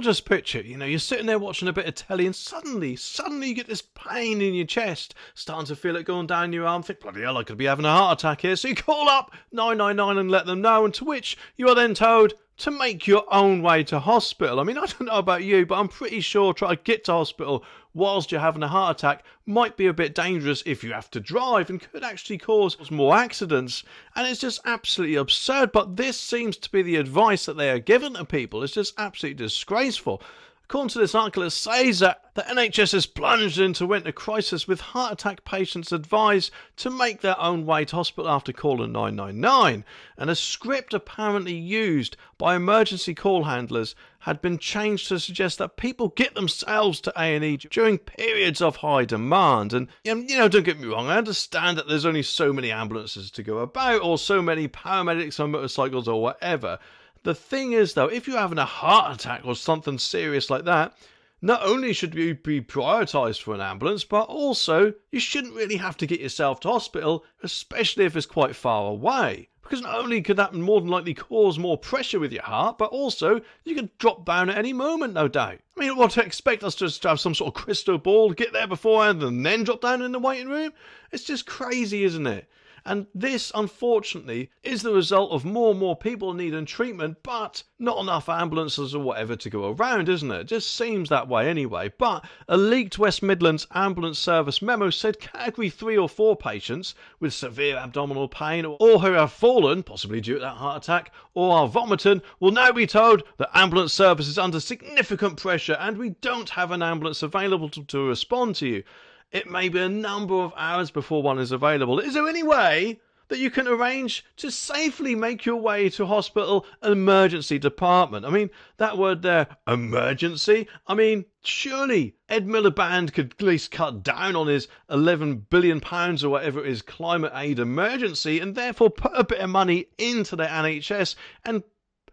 just picture, you're sitting there watching a bit of telly and suddenly you get this pain in your chest, starting to feel it going down your arm, think, bloody hell, I could be having a heart attack here. So you call up 999 and let them know, and to which you are then told to make your own way to hospital. I mean, I don't know about you, but I'm pretty sure trying to get to hospital whilst you're having a heart attack might be a bit dangerous if you have to drive and could actually cause more accidents. And it's just absolutely absurd. But this seems to be the advice that they are giving to people. It's just absolutely disgraceful. According to this article, it says that the NHS has plunged into winter crisis with heart attack patients advised to make their own way to hospital after calling 999. And a script apparently used by emergency call handlers had been changed to suggest that people get themselves to A&E during periods of high demand. And, don't get me wrong, I understand that there's only so many ambulances to go about, or so many paramedics on motorcycles or whatever. The thing is, though, if you're having a heart attack or something serious like that, not only should you be prioritised for an ambulance, but also you shouldn't really have to get yourself to hospital, especially if it's quite far away. Because not only could that more than likely cause more pressure with your heart, but also you could drop down at any moment, no doubt. I mean, what to expect us to have some sort of crystal ball to get there beforehand and then drop down in the waiting room? It's just crazy, isn't it? And this, unfortunately, is the result of more and more people needing treatment, but not enough ambulances or whatever to go around, isn't it? It just seems that way anyway. But a leaked West Midlands ambulance service memo said category 3 or 4 patients with severe abdominal pain or who have fallen, possibly due to that heart attack, or are vomiting, will now be told that ambulance service is under significant pressure and we don't have an ambulance available to respond to you. It may be a number of hours before one is available. Is there any way that you can arrange to safely make your way to hospital emergency department? I mean, that word there, emergency, surely Ed Miliband could at least cut down on his £11 billion or whatever it is climate aid emergency and therefore put a bit of money into the NHS and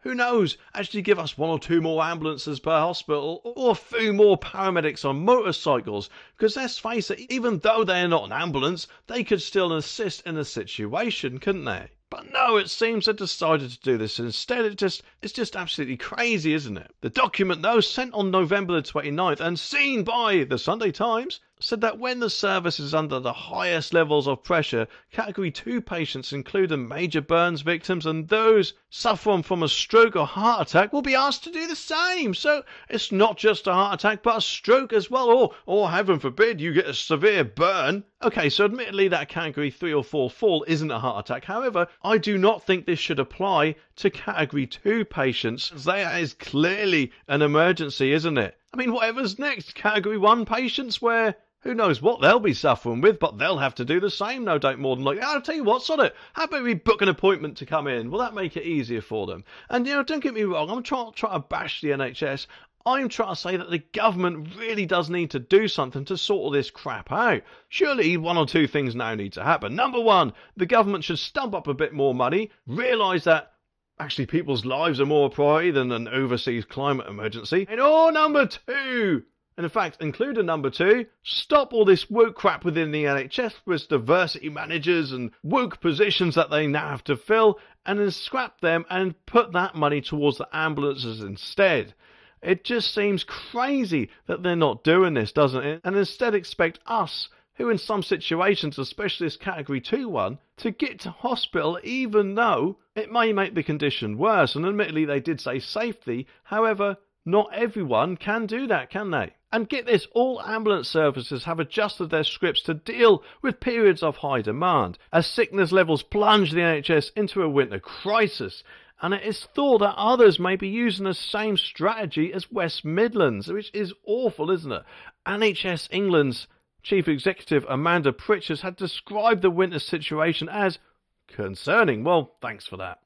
who knows, actually give us 1 or 2 more ambulances per hospital or a few more paramedics on motorcycles. Because let's face it, even though they're not an ambulance, they could still assist in a situation, couldn't they? But no, it seems they decided to do this instead. It's just absolutely crazy, isn't it? The document, though, sent on November the 29th and seen by the Sunday Times, said that when the service is under the highest levels of pressure, category 2 patients, including major burns victims and those suffering from a stroke or heart attack, will be asked to do the same. So it's not just a heart attack, but a stroke as well, or heaven forbid, you get a severe burn. Okay, so admittedly that category 3 or 4 fall isn't a heart attack. However, I do not think this should apply to category 2 patients. That is clearly an emergency, isn't it? I mean, whatever's next, category 1 patients where who knows what they'll be suffering with, but they'll have to do the same, no doubt, more than likely. I'll tell you what, sod it. How about we book an appointment to come in? Will that make it easier for them? And, don't get me wrong, I'm trying to bash the NHS. I'm trying to say that the government really does need to do something to sort all this crap out. Surely 1 or 2 things now need to happen. Number 1, the government should stump up a bit more money, realise that actually people's lives are more a priority than an overseas climate emergency. And number 2, and in fact, including number 2, stop all this woke crap within the NHS with diversity managers and woke positions that they now have to fill, and then scrap them and put that money towards the ambulances instead. It just seems crazy that they're not doing this, doesn't it? And instead expect us, who in some situations, especially this category 2 one, to get to hospital even though it may make the condition worse. And admittedly they did say safety, however, not everyone can do that, can they? And get this, all ambulance services have adjusted their scripts to deal with periods of high demand, as sickness levels plunge the NHS into a winter crisis. And it is thought that others may be using the same strategy as West Midlands, which is awful, isn't it? NHS England's Chief Executive Amanda Pritchard had described the winter situation as concerning. Well, thanks for that.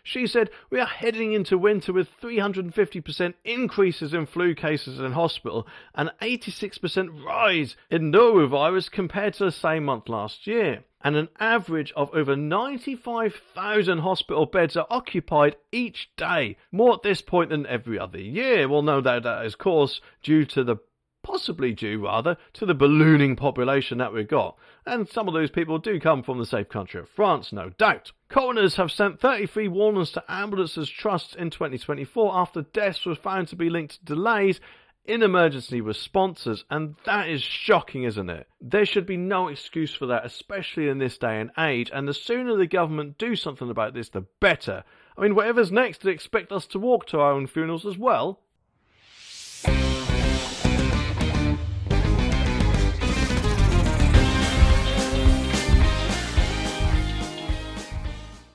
She said, we are heading into winter with 350% increases in flu cases in hospital and 86% rise in norovirus compared to the same month last year. And an average of over 95,000 hospital beds are occupied each day, more at this point than every other year. Well, no doubt that is, of course, due to the possibly due rather to the ballooning population that we've got, and some of those people do come from the safe country of France, no doubt. Coroners have sent 33 warnings to ambulances trusts in 2024 after deaths were found to be linked to delays in emergency responses, and that is shocking, isn't it? There should be no excuse for that, especially in this day and age, and the sooner the government do something about this, the better. I mean, whatever's next, they expect us to walk to our own funerals as well.